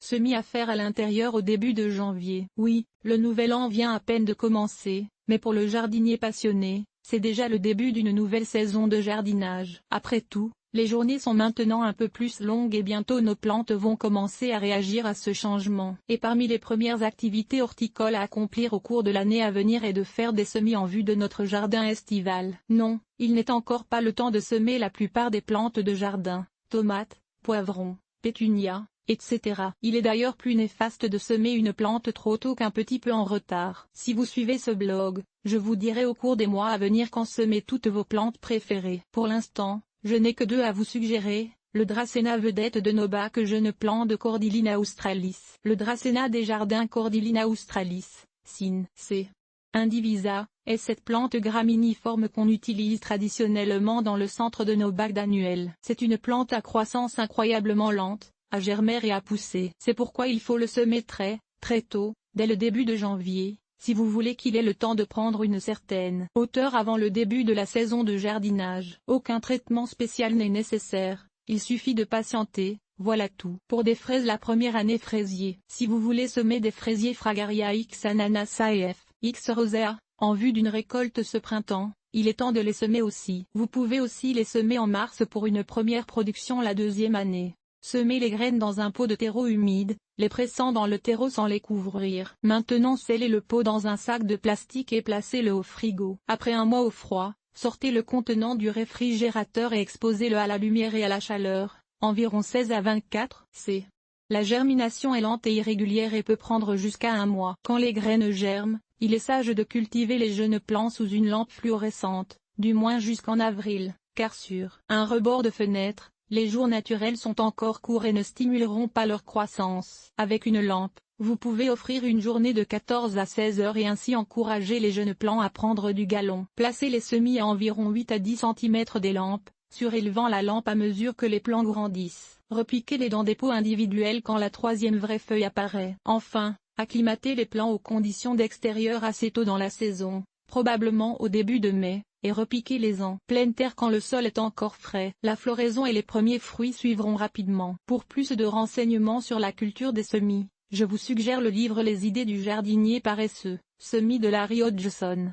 Semis à faire à l'intérieur au début de janvier. Oui, le nouvel an vient à peine de commencer, mais pour le jardinier passionné, c'est déjà le début d'une nouvelle saison de jardinage. Après tout, les journées sont maintenant un peu plus longues et bientôt nos plantes vont commencer à réagir à ce changement. Et parmi les premières activités horticoles à accomplir au cours de l'année à venir est de faire des semis en vue de notre jardin estival. Non, il n'est encore pas le temps de semer la plupart des plantes de jardin, tomates, poivrons, pétunias, etc. Il est d'ailleurs plus néfaste de semer une plante trop tôt qu'un petit peu en retard. Si vous suivez ce blog, je vous dirai au cours des mois à venir quand semer toutes vos plantes préférées. Pour l'instant, je n'ai que deux à vous suggérer, le Dracæna vedette de nos bacs jeunes plants de Cordylina australis. Le Dracæna des jardins Cordylina australis, sin. C. indivisa, est cette plante graminiforme qu'on utilise traditionnellement dans le centre de nos bacs d'annuels. C'est une plante à croissance incroyablement lente, à germer et à pousser. C'est pourquoi il faut le semer très tôt, dès le début de janvier, si vous voulez qu'il ait le temps de prendre une certaine hauteur avant le début de la saison de jardinage. Aucun traitement spécial n'est nécessaire, il suffit de patienter, voilà tout. Pour des fraises la première année fraisier. Si vous voulez semer des fraisiers Fragaria X Ananassa et X Rosea, en vue d'une récolte ce printemps, il est temps de les semer aussi. Vous pouvez aussi les semer en mars pour une première production la deuxième année. Semez les graines dans un pot de terreau humide, les pressant dans le terreau sans les couvrir. Maintenant scellez le pot dans un sac de plastique et placez-le au frigo. Après un mois au froid, sortez le contenant du réfrigérateur et exposez-le à la lumière et à la chaleur, environ 16 à 24 C. La germination est lente et irrégulière et peut prendre jusqu'à un mois. Quand les graines germent, il est sage de cultiver les jeunes plants sous une lampe fluorescente, du moins jusqu'en avril, car sur un rebord de fenêtre, les jours naturels sont encore courts et ne stimuleront pas leur croissance. Avec une lampe, vous pouvez offrir une journée de 14 à 16 heures et ainsi encourager les jeunes plants à prendre du galon. Placez les semis à environ 8 à 10 cm des lampes, surélevant la lampe à mesure que les plants grandissent. Repiquez-les dans des pots individuels quand la troisième vraie feuille apparaît. Enfin, acclimatez les plants aux conditions d'extérieur assez tôt dans la saison, probablement au début de mai, et repiquez-les en pleine terre quand le sol est encore frais. La floraison et les premiers fruits suivront rapidement. Pour plus de renseignements sur la culture des semis, je vous suggère le livre Les idées du jardinier paresseux, semis de Larry Hodgson.